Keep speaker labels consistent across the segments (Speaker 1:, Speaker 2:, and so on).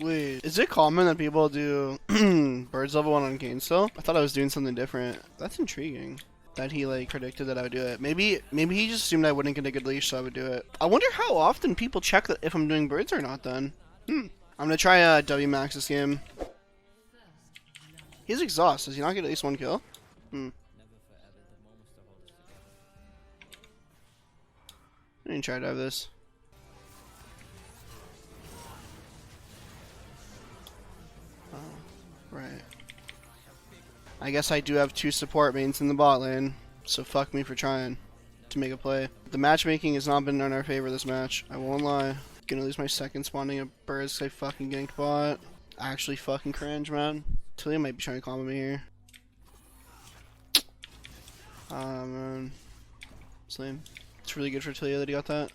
Speaker 1: Wait, is it common that people do birds level 1 on Kane still? I thought I was doing something different. That's intriguing. That he like predicted that I would do it. Maybe he just assumed I wouldn't get a good leash, so I would do it. I wonder how often people check that if I'm doing birds or not then. I'm gonna try W max this game. He's exhaust. Does he not get at least 1 kill? I didn't try to dive this. Oh, right. I guess I do have 2 support mains in the bot lane, so fuck me for trying to make a play. The matchmaking has not been in our favor this match. I won't lie. Gonna lose my second spawning of birds because I fucking ganked bot. Actually fucking cringe, man. Talia might be trying to combo me here. Ah, man. It's lame. It's really good for Talia that he got that.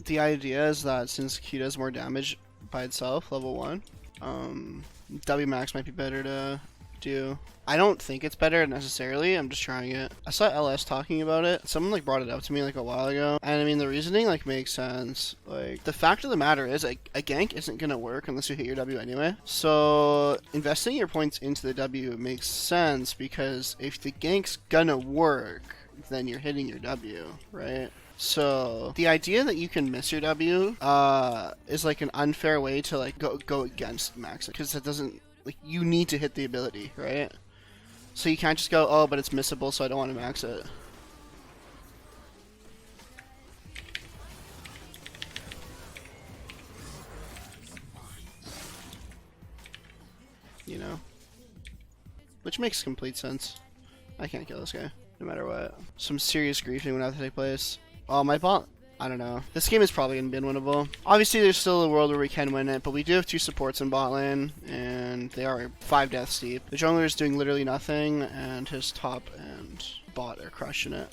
Speaker 1: The idea is that since Q does more damage by itself, level 1, W max might be better to do. I don't think it's better necessarily, I'm just trying it. I saw LS talking about it. Someone like brought it up to me like a while ago. And I mean the reasoning like makes sense. Like the fact of the matter is like, a gank isn't gonna work unless you hit your W anyway. So investing your points into the W makes sense because if the gank's gonna work, then you're hitting your W, right? So the idea that you can miss your W is like an unfair way to like go against max because it doesn't like you need to hit the ability, right? So you can't just go, oh, but it's missable, so I don't want to max it. You know, which makes complete sense. I can't kill this guy no matter what. Some serious griefing would have to take place. Oh, my bot. I don't know. This game is probably going to be unwinnable. Obviously, there's still a world where we can win it, but we do have 2 supports in bot lane, and they are 5 deaths deep. The jungler is doing literally nothing, and his top and bot are crushing it.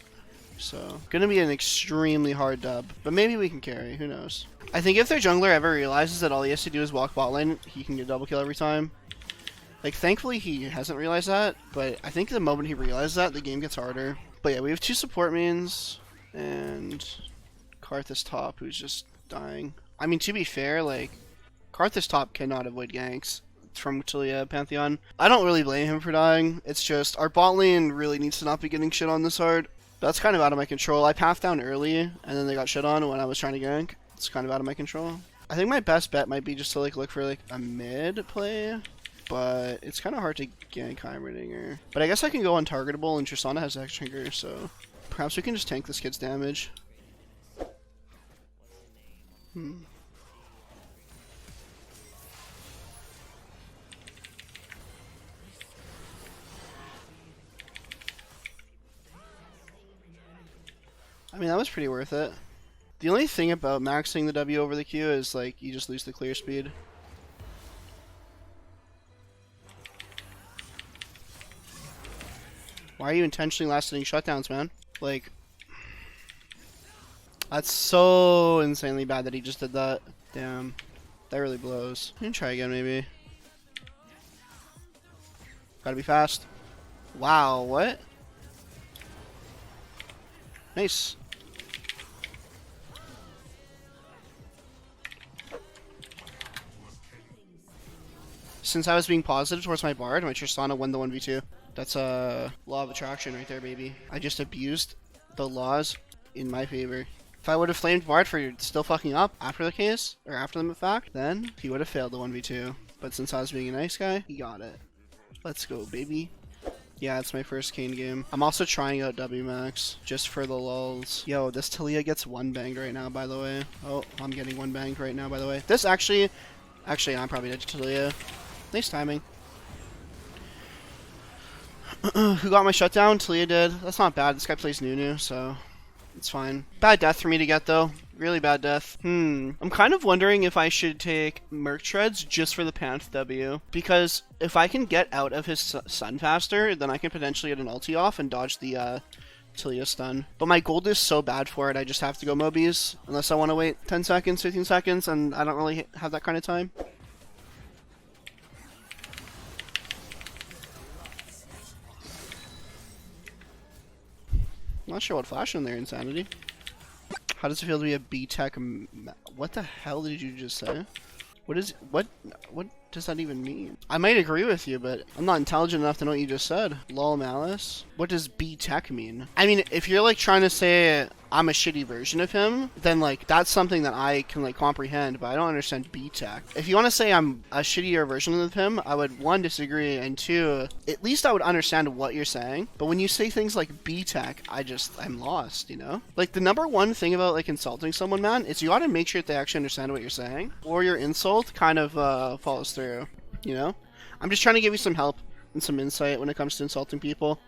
Speaker 1: So, going to be an extremely hard dub, but maybe we can carry. Who knows? I think if their jungler ever realizes that all he has to do is walk bot lane, he can get a double kill every time. Like, thankfully, he hasn't realized that, but I think the moment he realizes that, the game gets harder. But yeah, we have 2 support mains. And Karthus top, who's just dying. I mean, to be fair, like, Karthus top cannot avoid ganks from Talia Pantheon. I don't really blame him for dying. It's just, our bot lane really needs to not be getting shit on this hard. That's kind of out of my control. I pathed down early, and then they got shit on when I was trying to gank. It's kind of out of my control. I think my best bet might be just to, like, look for, like, a mid play. But it's kind of hard to gank Heimerdinger. But I guess I can go untargetable, and Tristana has X-Trigger, so perhaps we can just tank this kid's damage. I mean, that was pretty worth it. The only thing about maxing the W over the Q is, like, you just lose the clear speed. Why are you intentionally last-hitting shutdowns, man? Like, that's so insanely bad that he just did that. Damn. That really blows. We can try again, maybe. Gotta be fast. Wow, what? Nice. Since I was being positive towards my Bard, my Tristana won the 1v2. That's a law of attraction right there, baby. I just abused the laws in my favor. If I would have flamed Bard for still fucking up after the case, or after the fact, then he would have failed the 1v2. But since I was being a nice guy, he got it. Let's go, baby. Yeah, it's my first Kane game. I'm also trying out W max, just for the lulz. Yo, this Talia gets 1 banged right now, by the way. Oh, I'm getting 1 banged right now, by the way. This actually, I'm probably dead to Talia. Nice timing. Who got my shutdown? Talia did. That's not bad. This guy plays Nunu, so it's fine. Bad death for me to get, though. Really bad death. I'm kind of wondering if I should take Merc Treads just for the Panth W. Because if I can get out of his sun faster, then I can potentially get an ulti off and dodge the till you stun. But my gold is so bad for it, I just have to go Mobies. Unless I want to wait 10 seconds, 15 seconds, and I don't really have that kind of time. I'm not sure what flashed in there, Insanity. How does it feel to be a B-Tech? What the hell did you just say? What does that even mean? I might agree with you, but I'm not intelligent enough to know what you just said. Lol Malice. What does B-Tech mean? I mean, if you're like trying to say I'm a shitty version of him, then like that's something that I can like comprehend, but I don't understand B-Tech. If you want to say I'm a shittier version of him, I would, one, disagree, and two, at least I would understand what you're saying. But when you say things like B-Tech, I'm lost, you know? Like the number one thing about like insulting someone, man, is you gotta make sure that they actually understand what you're saying, or your insult kind of follows through, you know? I'm just trying to give you some help and some insight when it comes to insulting people.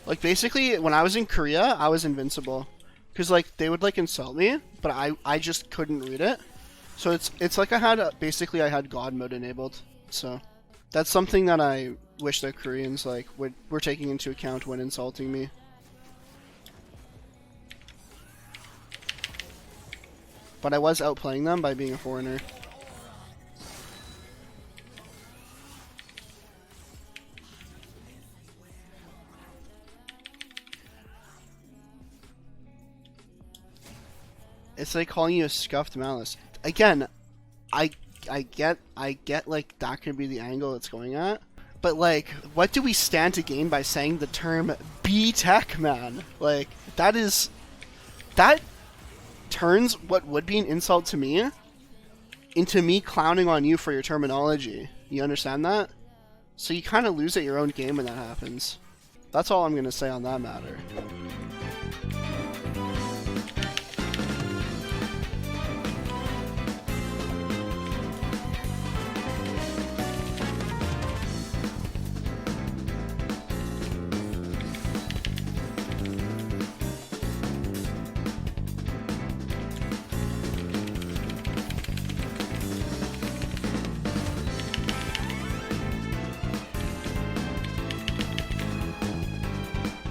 Speaker 1: Like basically, when I was in Korea, I was invincible. Because, like, they would, like, insult me, but I just couldn't read it. So it's like I had God mode enabled. So that's something that I wish that Koreans, like, were taking into account when insulting me. But I was outplaying them by being a foreigner. It's like calling you a scuffed Malice. Again, I get like that could be the angle it's going at. But like, what do we stand to gain by saying the term B-Tech, man? Like, that turns what would be an insult to me into me clowning on you for your terminology. You understand that? So you kind of lose at your own game when that happens. That's all I'm going to say on that matter.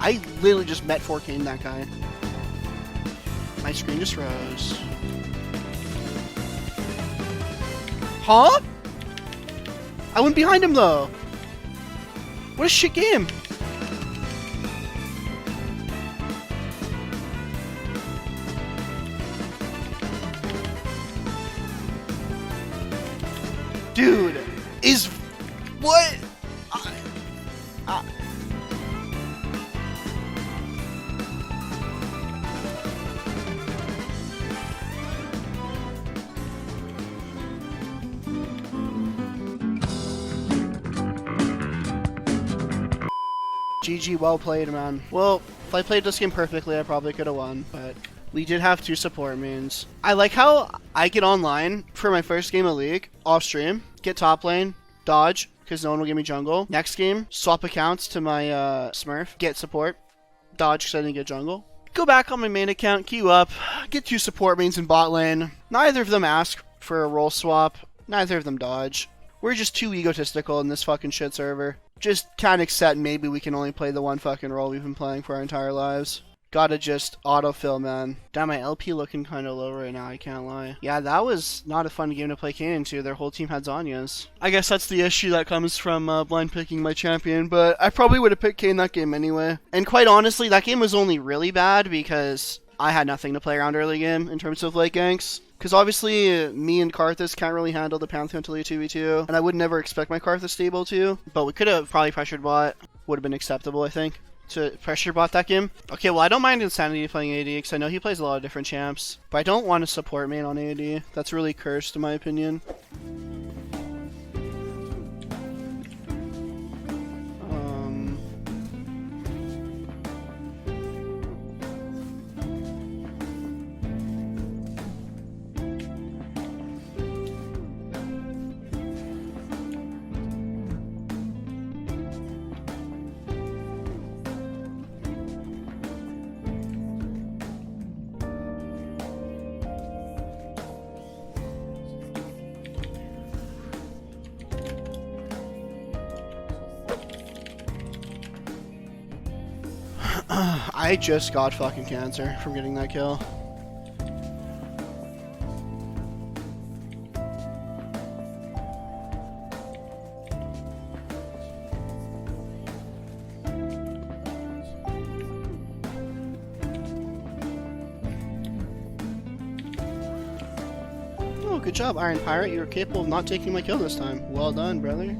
Speaker 1: I literally just met 4K'd that guy. My screen just froze. Huh? I went behind him though. What a shit game. Dude, is what? GG, well played, man. Well, if I played this game perfectly, I probably could have won, but we did have 2 support mains. I like how I get online for my first game of League, off stream, get top lane, dodge, because no one will give me jungle. Next game, swap accounts to my Smurf, get support, dodge because I didn't get jungle. Go back on my main account, queue up, get 2 support mains in bot lane. Neither of them ask for a role swap, neither of them dodge. We're just too egotistical in this fucking shit server. Just can't accept maybe we can only play the one fucking role we've been playing for our entire lives. Gotta just autofill, man. Damn, my LP looking kind of low right now, I can't lie. Yeah, that was not a fun game to play Kayn into. Their whole team had Zhonya's. I guess that's the issue that comes from blind picking my champion, but I probably would have picked Kayn that game anyway. And quite honestly, that game was only really bad because I had nothing to play around early game in terms of late ganks. Because obviously, me and Karthus can't really handle the Pantheon until 2v2, and I would never expect my Karthus to be able to, but we could have probably pressured bot. Would have been acceptable, I think, to pressure bot that game. Okay, well, I don't mind Insanity playing AD, because I know he plays a lot of different champs, but I don't want to support main on AD. That's really cursed, in my opinion. I just got fucking cancer from getting that kill. Oh, good job, Iron Pirate. You were capable of not taking my kill this time. Well done, brother.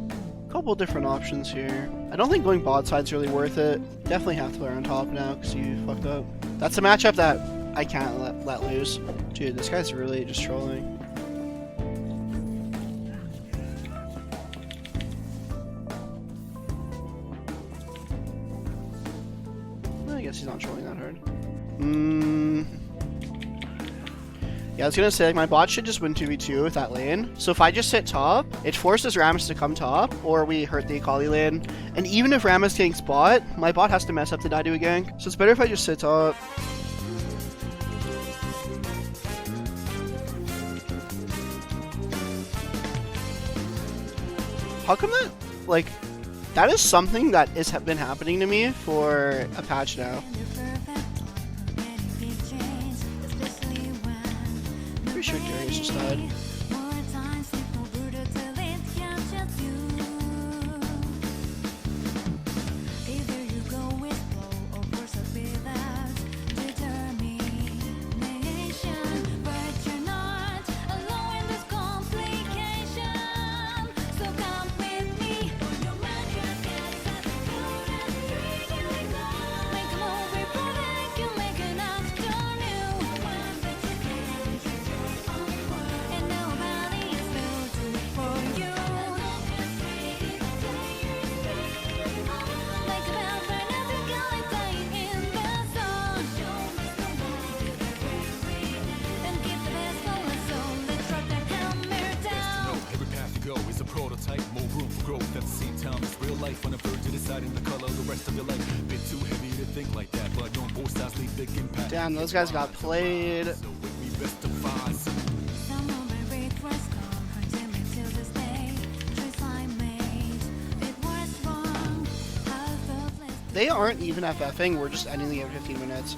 Speaker 1: Couple different options here. I don't think going bot side's really worth it. Definitely have to play on top now because you fucked up. That's a matchup that I can't let lose. Dude, this guy's really just trolling. I guess he's not trolling that hard. Yeah, I was gonna say, like, my bot should just win 2v2 with that lane. So if I just sit top, it forces Rammus to come top, or we hurt the Akali lane. And even if Rammus ganks bot, my bot has to mess up to die to a gank. So it's better if I just sit top. How come that, like, that is something that has been happening to me for a patch now. Pretty sure Darius just died. Damn, those guys got played. They aren't even FFing, we're just ending the game in 15 minutes.